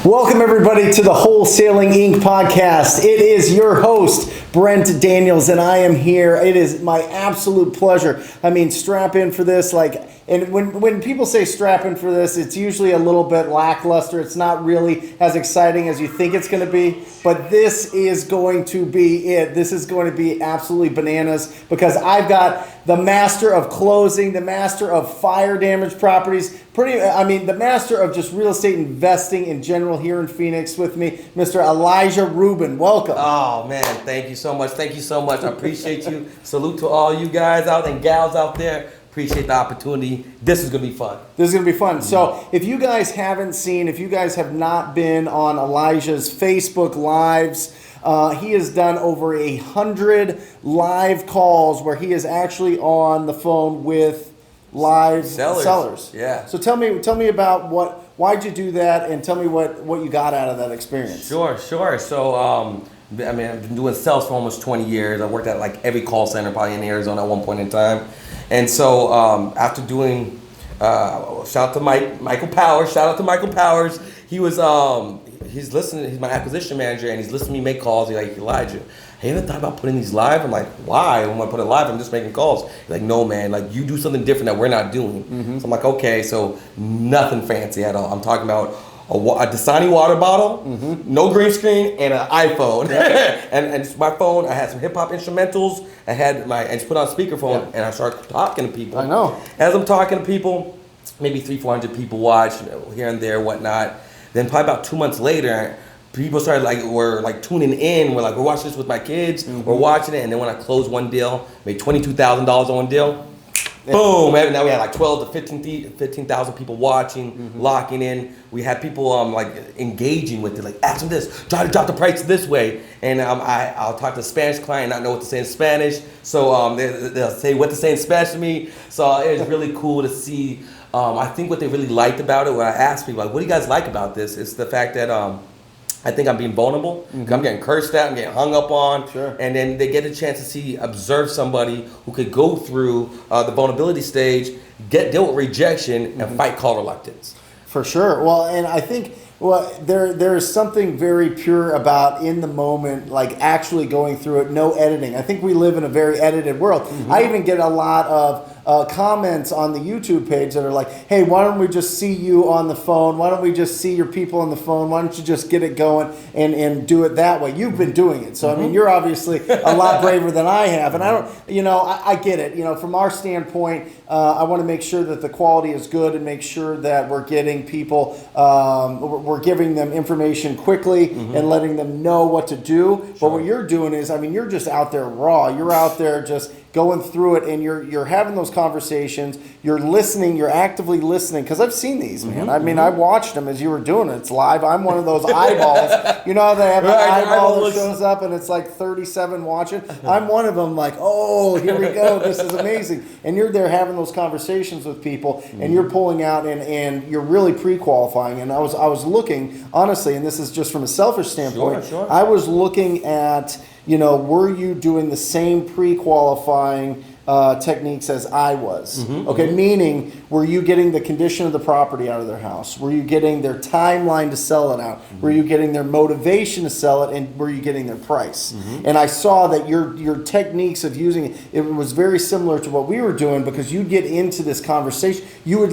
Welcome everybody to the Wholesaling Inc. podcast. It is your host, Brent Daniels, and I am here. It is my absolute pleasure. I mean, strap in for this. And when people say strap in for this, it's usually a little bit lackluster. It's not really as exciting as you think it's going to be. But this is going to be it. This is going to be absolutely bananas because I've got the master of closing, the master of fire damage properties, the master of just real estate investing in general here in Phoenix with me, Mr. Elijah Rubin. Welcome. Oh man, thank you so much. Thank you so much. I appreciate you. Salute to all you guys out and gals out there. Appreciate the opportunity. This is going to be fun. This is going to be fun. So if you guys haven't seen, if you guys have not been on Elijah's Facebook Lives, he has done over 100 live calls where he is actually on the phone with live sellers. Yeah. So tell me about why'd you do that, and tell me what you got out of that experience. Sure. So, I've been doing sales for almost 20 years. I worked at like every call center probably in Arizona at one point in time. And so after doing, shout out to Michael Powers. He was, he's listening, he's my acquisition manager, and he's listening to me make calls. He's like, Elijah, have you ever thought about putting these live? I'm like, why? When I put it live, I'm just making calls. He's like, no, man, like you do something different that we're not doing. Mm-hmm. So I'm like, okay, so nothing fancy at all. I'm talking about a Dasani water bottle, mm-hmm. no green screen, and an iPhone. Yeah. and my phone, I had some hip hop instrumentals. I just put on speakerphone, and I started talking to people. I know. As I'm talking to people, maybe 300-400 people watch, here and there, whatnot. Then probably about 2 months later, people started were tuning in. We're watching this with my kids. Mm-hmm. We're watching it, and then when I closed one deal, made $22,000 on one deal. Boom! Now we had 12 to 15,000 people watching, mm-hmm. locking in. We had people engaging with it, ask them this, try to drop the price this way. And I'll talk to a Spanish client, not know what to say in Spanish. So they'll say what to say in Spanish to me. So it was really cool to see. I think what they really liked about it, when I asked people, what do you guys like about this? It's the fact that I think I'm being vulnerable. Mm-hmm. I'm getting cursed at, I'm getting hung up on. Sure. And then they get a chance to observe somebody who could go through the vulnerability stage, deal with rejection, mm-hmm. and fight call reluctance. For sure. Well, and I think there is something very pure about in the moment, actually going through it, no editing. I think we live in a very edited world. Mm-hmm. I even get a lot of comments on the YouTube page that are like, hey, why don't we just see you on the phone? Why don't we just see your people on the phone? Why don't you just get it going and do it that way? You've been doing it. So, mm-hmm. I mean, you're obviously a lot braver than I have. And I get it. From our standpoint, I want to make sure that the quality is good and make sure that we're getting people, we're giving them information quickly, mm-hmm. and letting them know what to do. Sure. But what you're doing is, you're just out there raw. You're out there just going through it, and you're having those conversations. You're listening. You're actively listening, because I've seen these, man. Mm-hmm. I watched them as you were doing it. It's live. I'm one of those eyeballs. You know how they have an eyeball that shows up and it's 37 watching? I'm one of them. Oh, here we go. This is amazing. And you're there having those conversations with people, mm-hmm. and you're pulling out and you're really pre-qualifying. And I was looking, honestly, and this is just from a selfish standpoint. Sure. I was looking at, were you doing the same pre-qualifying techniques as I was? Mm-hmm, okay, mm-hmm. Meaning, were you getting the condition of the property out of their house? Were you getting their timeline to sell it out? Mm-hmm. Were you getting their motivation to sell it? And were you getting their price? Mm-hmm. And I saw that your techniques of using it was very similar to what we were doing, because you'd get into this conversation. You would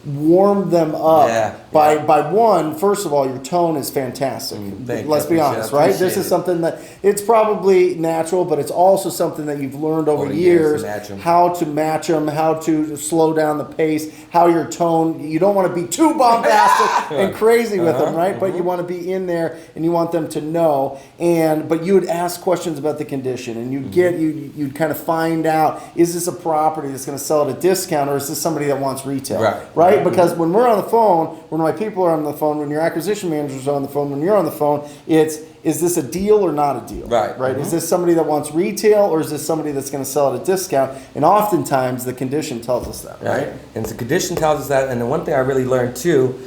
warm them up by one, first of all, your tone is fantastic. Let's be honest, right? This is something that it's probably natural, but it's also something that you've learned over years how to match them, how to slow down the pace, how your tone, you don't want to be too bombastic and crazy with them, right? Mm-hmm. But you want to be in there and you want them to know. But you would ask questions about the condition, and you'd mm-hmm. you'd kind of find out, is this a property that's going to sell at a discount, or is this somebody that wants retail? Right? Because when we're on the phone, when my people are on the phone, when your acquisition managers are on the phone, when you're on the phone, is this a deal or not a deal? Right. Mm-hmm. Is this somebody that wants retail, or is this somebody that's going to sell at a discount? And oftentimes the condition tells us that, right? And the condition tells us that. And the one thing I really learned too,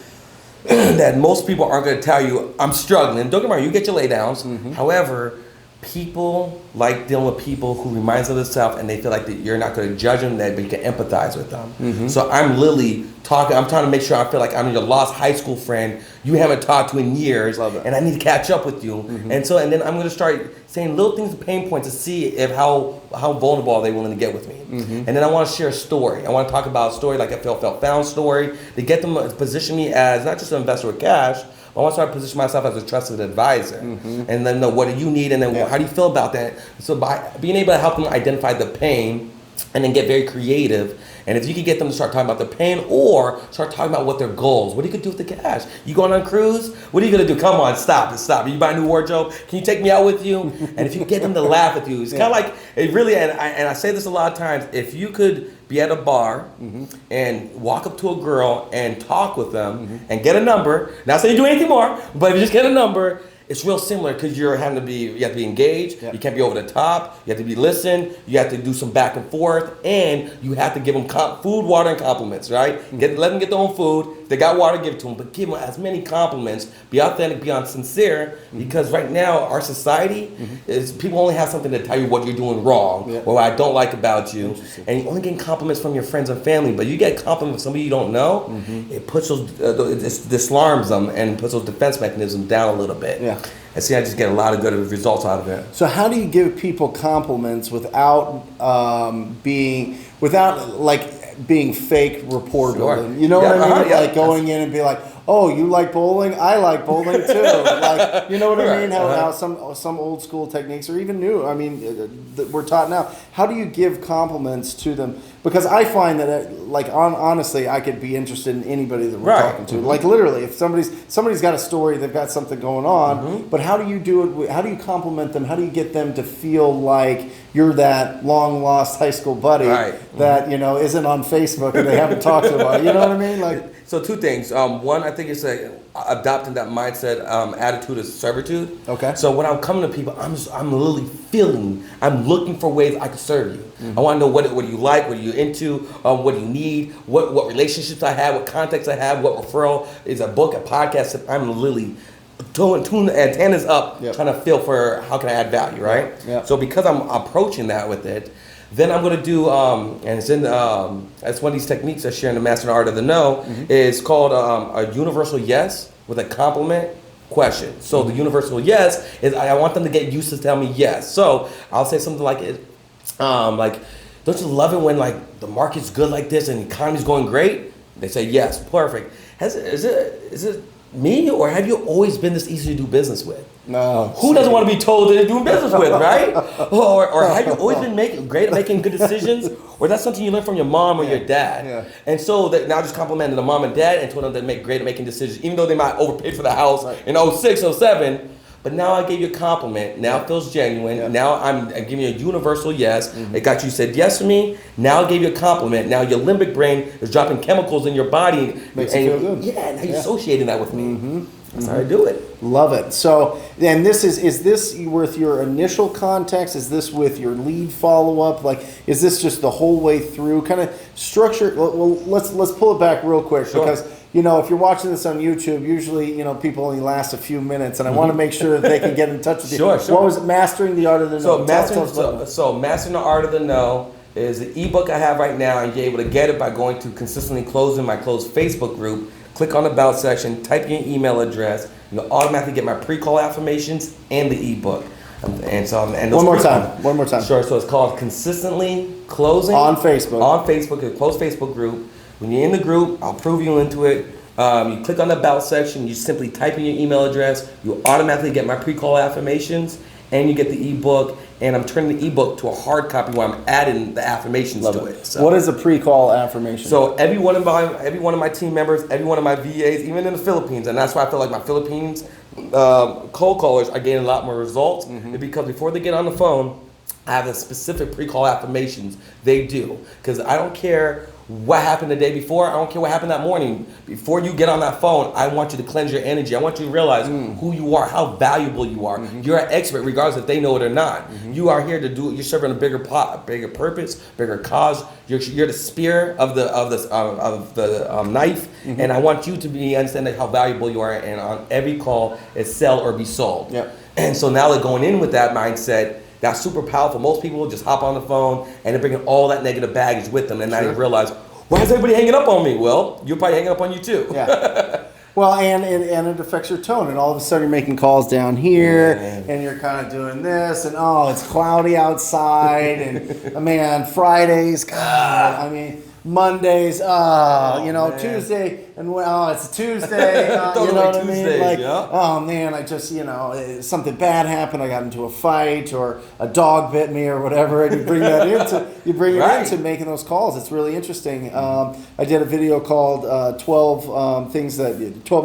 that most people aren't going to tell you, I'm struggling. Don't get me wrong, you get your laydowns. Mm-hmm. However, people like dealing with people who reminds them of themselves, and they feel like that you're not going to judge them, but you can empathize with them. Mm-hmm. So I'm literally talking. I'm trying to make sure I feel like I'm your lost high school friend you haven't talked to in years, and I need to catch up with you. And then I'm going to start saying little things, pain points, to see if how vulnerable are they willing to get with me. And then I want to share a story. I want to talk about a story like a felt found story to get them to position me as not just an investor with cash. I want to start to position myself as a trusted advisor, and then know what do you need, and then how do you feel about that. So by being able to help them identify the pain, and then get very creative. And if you could get them to start talking about their pain or start talking about what their goals, what are you gonna do with the cash? You going on a cruise? What are you gonna do? Come on, stop. You buy a new wardrobe? Can you take me out with you? And if you can get them to laugh with you, it's kind of like, it really, and I say this a lot of times, if you could be at a bar and walk up to a girl and talk with them and get a number, not saying you do anything more, but if you just get a number, it's real similar because you have to be engaged. You can't be over the top. You have to be listened. You have to do some back and forth, and you have to give them food, water, and compliments. Right? Let them get their own food. If they got water, give it to them, but give them as many compliments. Be authentic, be sincere. Because right now our society is people only have something to tell you what you're doing wrong or what I don't like about you, and you're only getting compliments from your friends and family. But you get compliments from somebody you don't know, it puts those it disarms them and puts those defense mechanisms down a little bit. And see, I just get a lot of good results out of it. So how do you give people compliments without being fake rapport building? You know what I mean? Like going in and be like, oh, you like bowling? I like bowling too. Like, you know what I mean? How some old school techniques or even new, I mean, we're taught now. How do you give compliments to them? Because I find that, honestly, I could be interested in anybody that we're talking to. Like literally, if somebody's got a story, they've got something going on. But how do you do it? How do you compliment them? How do you get them to feel like you're that long lost high school buddy that isn't on Facebook and they haven't talked to about? You know what I mean? Like. So two things. One, I think it's adopting that mindset, attitude of servitude. Okay. So when I'm coming to people, I'm literally I'm looking for ways I can serve you. I want to know what do you like, what are you into, what do you need, what relationships I have, what contacts I have, what referral is a book, a podcast. I'm literally tune the antennas up, trying to feel for how can I add value, right? So because I'm approaching that with it, then I'm going to do, and it's one of these techniques I share in the Master the Art of the No, is called a universal yes with a compliment question. So the universal yes is I want them to get used to tell me yes. So I'll say something like, don't you love it when the market's good like this and the economy's going great? They say yes, perfect. Is it me, or have you always been this easy to do business with? No. Who doesn't want to be told they're doing business with, right? Or have you always been great at making good decisions? Or that's something you learned from your mom or your dad? And so now just complimented the mom and dad and told them they're great at making decisions, even though they might overpay for the house in 06, 07. But now I gave you a compliment. Now it feels genuine. Now I'm giving you a universal yes. It got you said yes to me. Now I gave you a compliment. Now your limbic brain is dropping chemicals in your body. Makes you feel good. Yeah, now you're associating that with me. That's how I do it. Love it. So, and this is this with your initial context? Is this with your lead follow-up? Is this just the whole way through? Kind of structure. Well, let's pull it back real quick because if you're watching this on YouTube, usually people only last a few minutes, and I want to make sure that they can get in touch with you. Sure. What was it? Mastering the Art of the No? So Mastering the Art of the No is the ebook I have right now, and you're able to get it by going to Consistently Closing, my closed Facebook group. Click on the About section, type in your email address, and you'll automatically get my pre-call affirmations and the ebook. One more time. Sure. So it's called Consistently Closing on Facebook. On Facebook, a closed Facebook group. When you're in the group, I'll prove you into it. You click on the About section. You simply type in your email address. You automatically get my pre-call affirmations, and you get the ebook. And I'm turning the ebook to a hard copy where I'm adding the affirmations to it. So, what is a pre-call affirmation? So every one of my team members, every one of my VAs, even in the Philippines, and that's why I feel like my Philippines cold callers are getting a lot more results, because before they get on the phone, I have a specific pre-call affirmations they do. Because I don't care what happened the day before. I don't care what happened that morning. Before you get on that phone, I want you to cleanse your energy. I want you to realize who you are, how valuable you are. You're an expert, regardless if they know it or not. You are here to do it. You're serving a bigger bigger purpose, bigger cause. You're the spear of the knife, and I want you to be understanding how valuable you are. And on every call, it's sell or be sold. And so now they're going in with that mindset. That's super powerful. Most people will just hop on the phone and they're bringing all that negative baggage with them, and now they realize why is everybody hanging up on me? Well, you're probably hanging up on you too. Yeah. Well, and it affects your tone, and all of a sudden you're making calls down here, and you're kind of doing this, and it's cloudy outside, and man, Fridays, God, I mean, Mondays, man. Tuesday, and it's a Tuesday, you know what I mean? Like, oh man, I just, something bad happened, I got into a fight, or a dog bit me, or whatever, and you bring that into making those calls. It's really interesting. I did a video called 12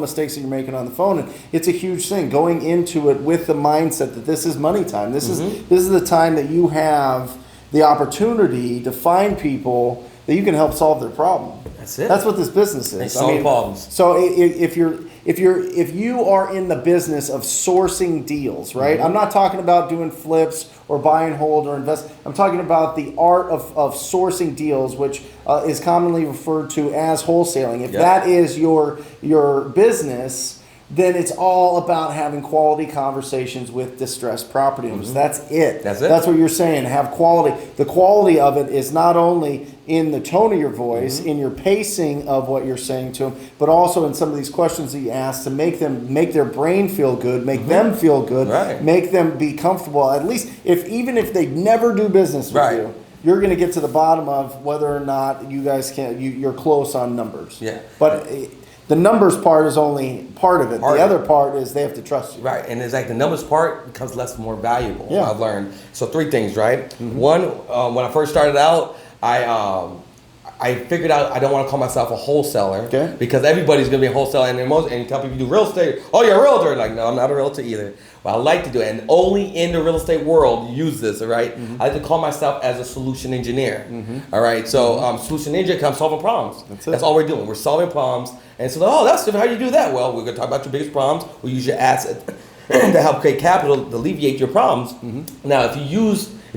mistakes that you're making on the phone, and it's a huge thing. Going into it with the mindset that this is money time. This is the time that you have the opportunity to find people that you can help solve their problem. That's it. That's what this business is. Solve problems. So if you are in the business of sourcing deals, right? I'm not talking about doing flips or buy and hold or invest. I'm talking about the art of sourcing deals, which is commonly referred to as wholesaling. If that is your business, then it's all about having quality conversations with distressed property owners. That's it. That's what you're saying. Have quality. The quality of it is not only in the tone of your voice, in your pacing of what you're saying to them, but also in some of these questions that you ask to make their brain feel good, make them feel good, make them be comfortable. At least even if they never do business with you, you're going to get to the bottom of whether or not you guys you're close on numbers. Yeah. But the numbers part is only part of it. The other part is they have to trust you. Right, and it's like the numbers part becomes less and more valuable. Yeah. I've learned. So 3 things, right? One, when I first started out, I figured out I don't want to call myself a wholesaler because everybody's going to be a wholesaler. And you tell people you do real estate, oh, you're a realtor. Like, no, I'm not a realtor either. But I like to do it. And only in the real estate world you use this, all right? I like to call myself as a solution engineer, all right? So solution engineer comes solving problems. That's all we're doing. We're solving problems. And so, that's different. How do you do that? Well, we're going to talk about your biggest problems. We use your asset to help create capital to alleviate your problems. Now, if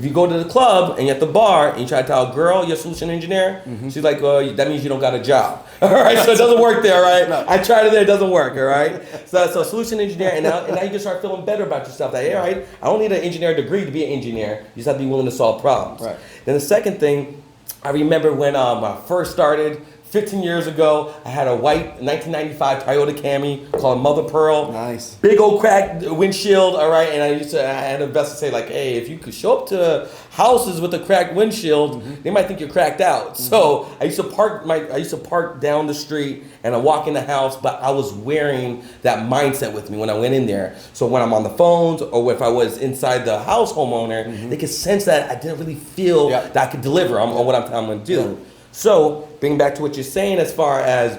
you go to the club and you're at the bar and you try to tell a girl you're a solution engineer, she's like, well, that means you don't got a job. All right, so it doesn't work there, all right? No. I tried it there, it doesn't work, all right? So solution engineer, and now you can start feeling better about yourself. That, hey, all right, I don't need an engineer degree to be an engineer. You just have to be willing to solve problems. Right. Then the second thing, I remember when I first started, 15 years ago, I had a white 1995 Toyota Camry called Mother Pearl. Nice. Big old cracked windshield, all right? And I had investors say like, hey, if you could show up to houses with a cracked windshield, they might think you're cracked out. So I used to park down the street and I walk in the house, but I was wearing that mindset with me when I went in there. So when I'm on the phones or if I was inside the house homeowner, they could sense that I didn't really feel that I could deliver on what I'm going to do. Yeah. So, bring back to what you're saying as far as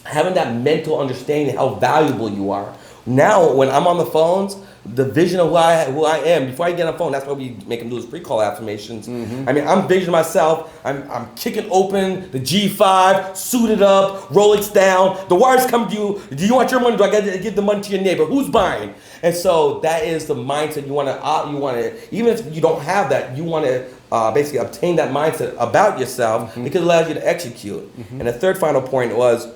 having that mental understanding how valuable you are. Now, when I'm on the phones, the vision of who I am, before I get on the phone, that's why we make them do those pre-call affirmations. I mean, I'm visioning myself, I'm kicking open the G5, suited up, Rolex down, the wires come to you, do you want your money, do I got to give the money to your neighbor, who's buying? And so that is the mindset you want to, even if you don't have that, you want to basically obtain that mindset about yourself because it allows you to execute. And the third final point was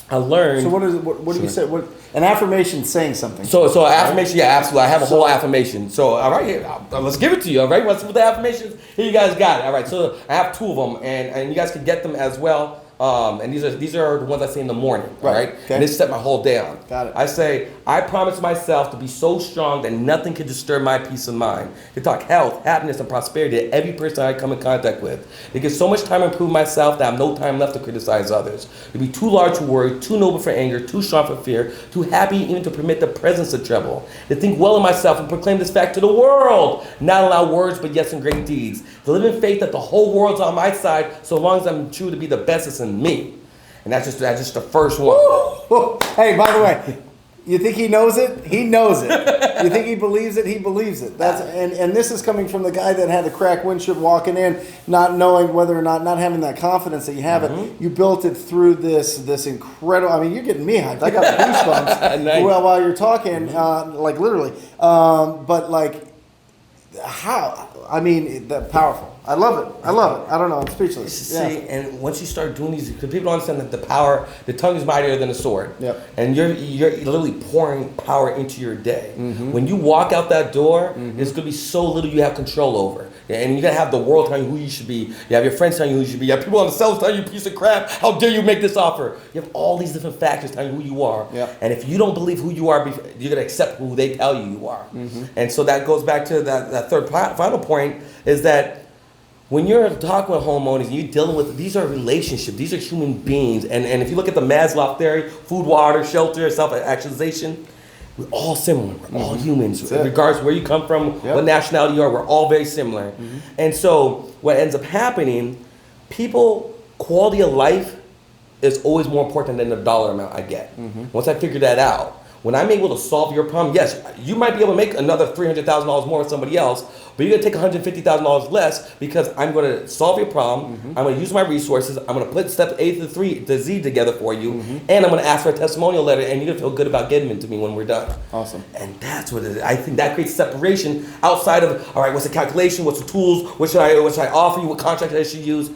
I learned. So what do you say? An affirmation saying something. So affirmation, yeah, absolutely. I have a whole affirmation. So all right, here, let's give it to you. All right, what's with the affirmations? Here, you guys got it. All right, so I have 2 of them, and you guys can get them as well. And these are the ones I say in the morning, right? Okay. And this set my whole day on. Got it. I say, I promise myself to be so strong that nothing can disturb my peace of mind. To talk health, happiness, and prosperity to every person I come in contact with. To get so much time to improve myself that I have no time left to criticize others. To be too large for worry, too noble for anger, too strong for fear, too happy even to permit the presence of trouble. To think well of myself and proclaim this fact to the world. Not allow words, but yes, and great deeds. To live in faith that the whole world's on my side, so long as I'm true to be the best that's in me. And that's just the first one. Hey, by the way, you think he knows it? He knows it. You think he believes it? He believes it. And this is coming from the guy that had a cracked windshield walking in, not knowing whether or not having that confidence that you have it. You built it through this incredible. I mean, you're getting me hyped. I got goosebumps. Nice. While you're talking, like literally. But like, how? I mean, powerful. I love it. I love it. I don't know. I'm speechless. See, Yeah. and once you start doing these, because people don't understand that the tongue is mightier than a sword. Yep. And you're literally pouring power into your day. Mm-hmm. When you walk out that door, there's gonna be so little you have control over. And you're gonna have the world telling you who you should be. You have your friends telling you who you should be. You have people on the sales telling you, piece of crap, how dare you make this offer? You have all these different factors telling you who you are. Yep. And if you don't believe who you are, you're gonna accept who they tell you are. And so that goes back to that third final point, is that when you're talking with homeowners and you're dealing with, these are relationships, these are human beings. And if you look at the Maslow theory, food, water, shelter, self-actualization, we're all similar. We're all humans. Regardless of where you come from, what nationality you are, we're all very similar. And so what ends up happening, quality of life is always more important than the dollar amount I get. Once I figured that out, when I'm able to solve your problem, yes, you might be able to make another $300,000 more with somebody else, but you're gonna take $150,000 less because I'm gonna solve your problem. I'm gonna use my resources. I'm gonna put steps A to Z together for you, and I'm gonna ask for a testimonial letter, and you're gonna feel good about getting it to me when we're done. Awesome. And that's what it is. I think that creates separation outside of, all right, what's the calculation? What's the tools? What should I offer you? What contract I should use?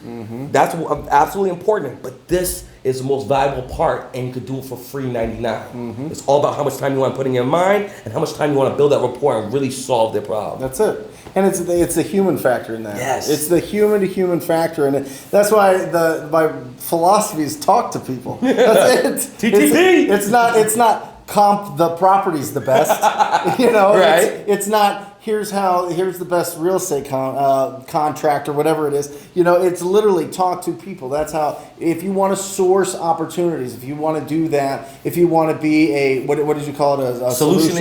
That's absolutely important. But this is the most valuable part, and you could do it for free 99. It's all about how much time you want to put in your mind and how much time you want to build that rapport and really solve their problem. That's it. And it's the human factor in that. Yes. It's the human to human factor in it. That's why my philosophy is talk to people. That's it. TTP. It's not comp the property's the best. You know, right? It's not here's the best real estate contract or whatever it is. You know, it's literally talk to people. That's how, if you want to source opportunities, if you want to do that, if you want to be a, what did you call it? A solution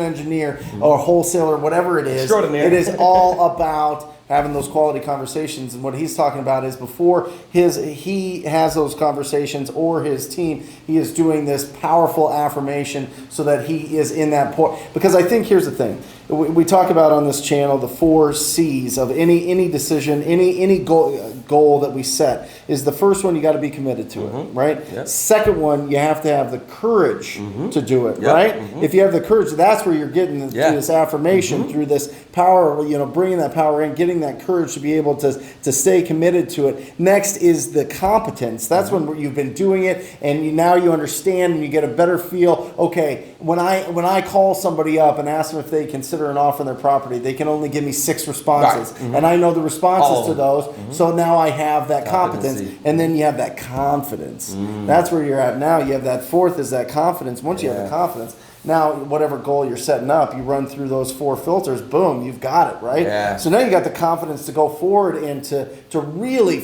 engineer or wholesaler, whatever it is. Extraordinary. It is all about having those quality conversations. And what he's talking about is before he has those conversations, or his team, he is doing this powerful affirmation so that he is in that point. Because I think here's the thing. We talk about on this channel the 4 C's of any decision, any goal that we set. Is the first one, you got to be committed to it, right? Yep. Second one, you have to have the courage to do it, Yep. right? If you have the courage, that's where you're getting through this affirmation, through this power, bringing that power in, getting that courage to be able to stay committed to it. Next is the competence. That's when you've been doing it, and now you understand and you get a better feel. Okay, when I call somebody up and ask them if they consider an offer on their property, they can only give me 6 responses, and I know the responses to those. So now I have that competence, and then you have that confidence. That's where you're at now. You have that fourth is that confidence. Once you have the confidence, now whatever goal you're setting up, you run through those 4 filters, boom, you've got it, right? Yeah. So now you got the confidence to go forward and to really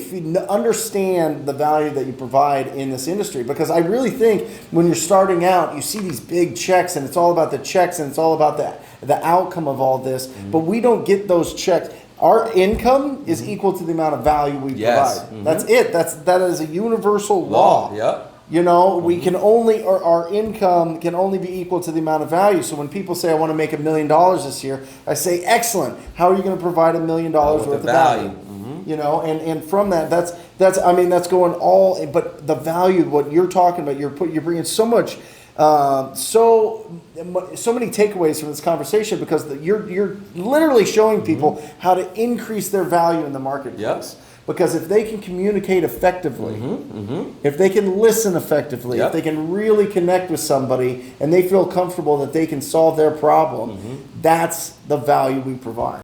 understand the value that you provide in this industry. Because I really think when you're starting out, you see these big checks, and it's all about the checks, and it's all about the outcome of all this, but we don't get those checks. Our income is equal to the amount of value we provide. That's it. That is a universal law. Yep. We can only, our income can only be equal to the amount of value. So when people say, I want to make $1 million this year, I say, excellent. How are you going to provide $1 million worth of value? And from that's going all, but the value, what you're talking about, you're bringing so much, so many takeaways from this conversation, because you're literally showing people how to increase their value in the marketplace. Because if they can communicate effectively, if they can listen effectively, if they can really connect with somebody and they feel comfortable that they can solve their problem, that's the value we provide.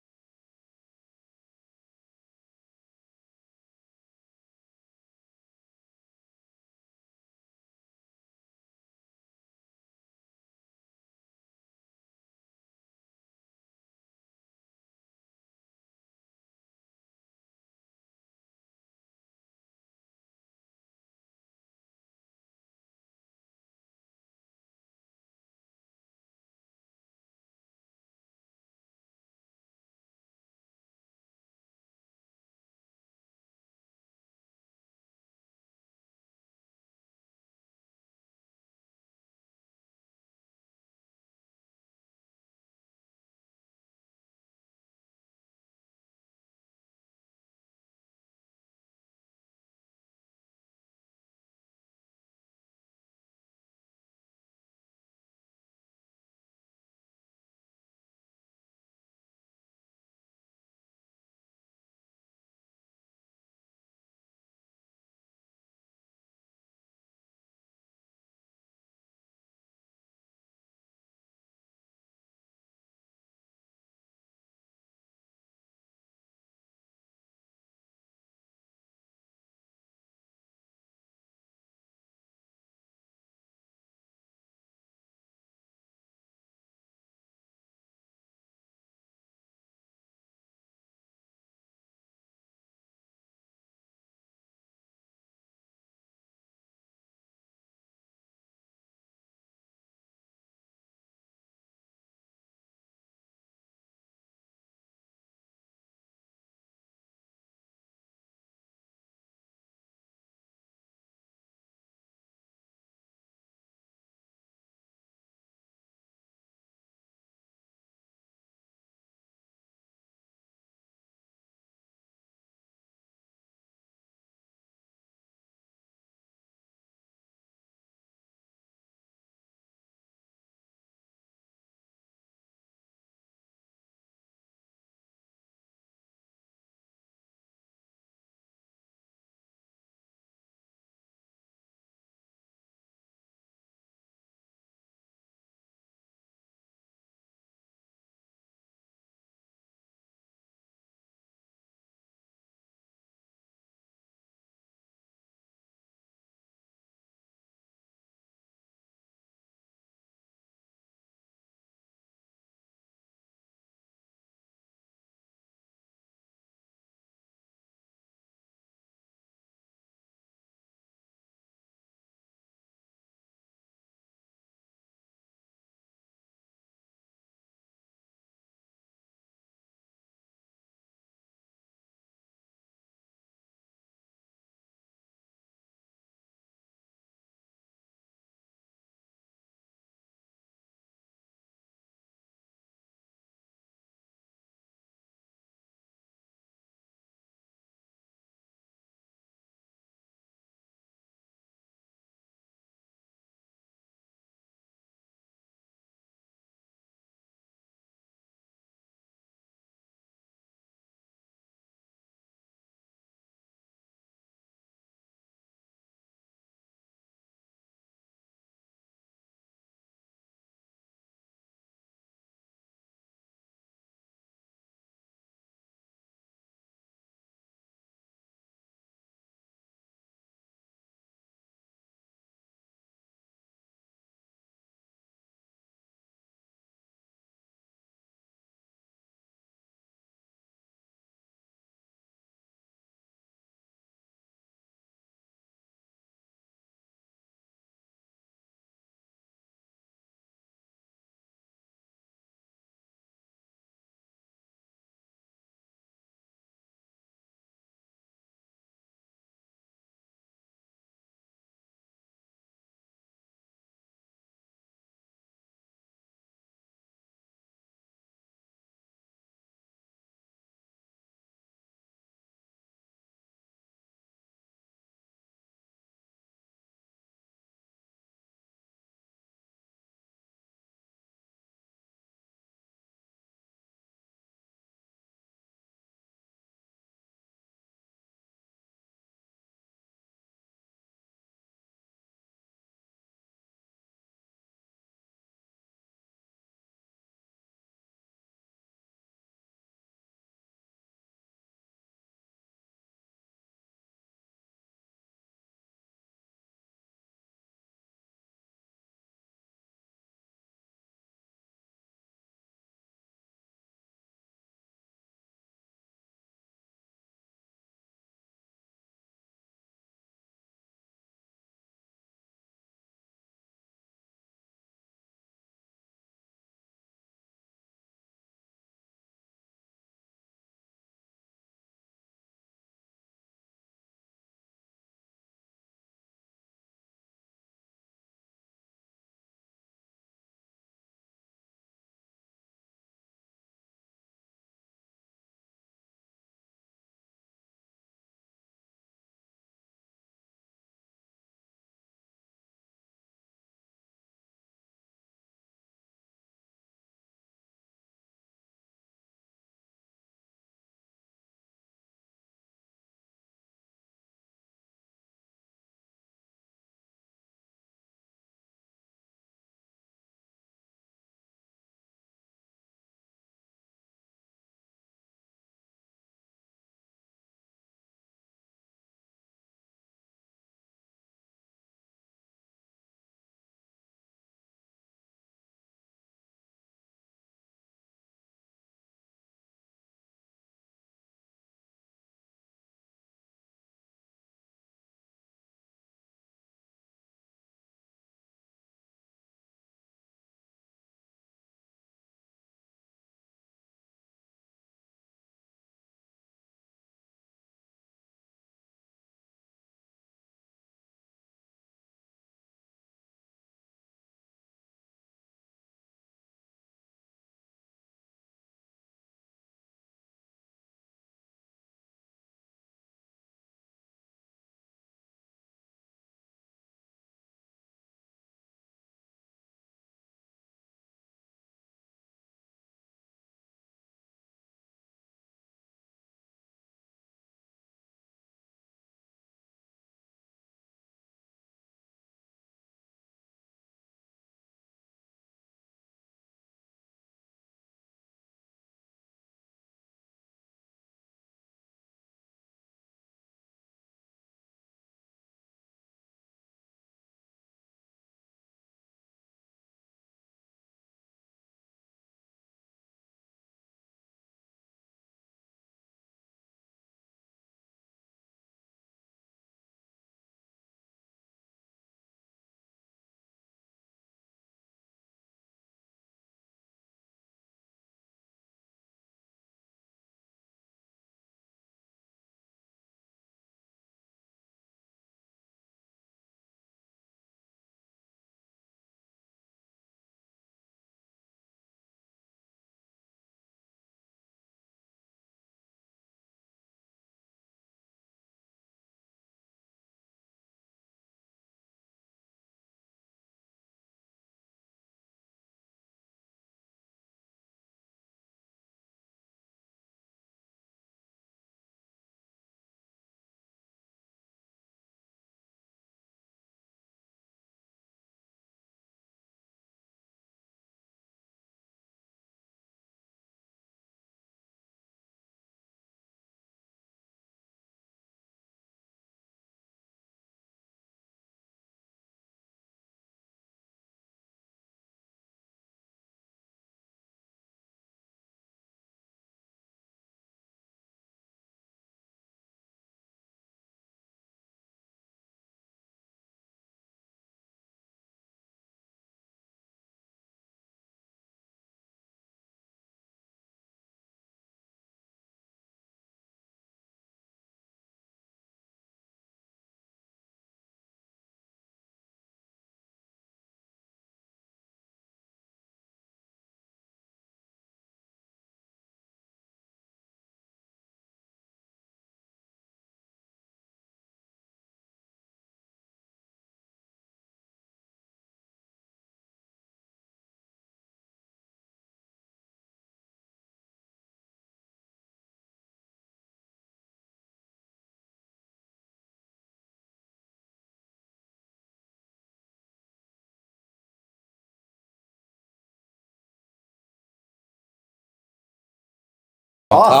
Awesome.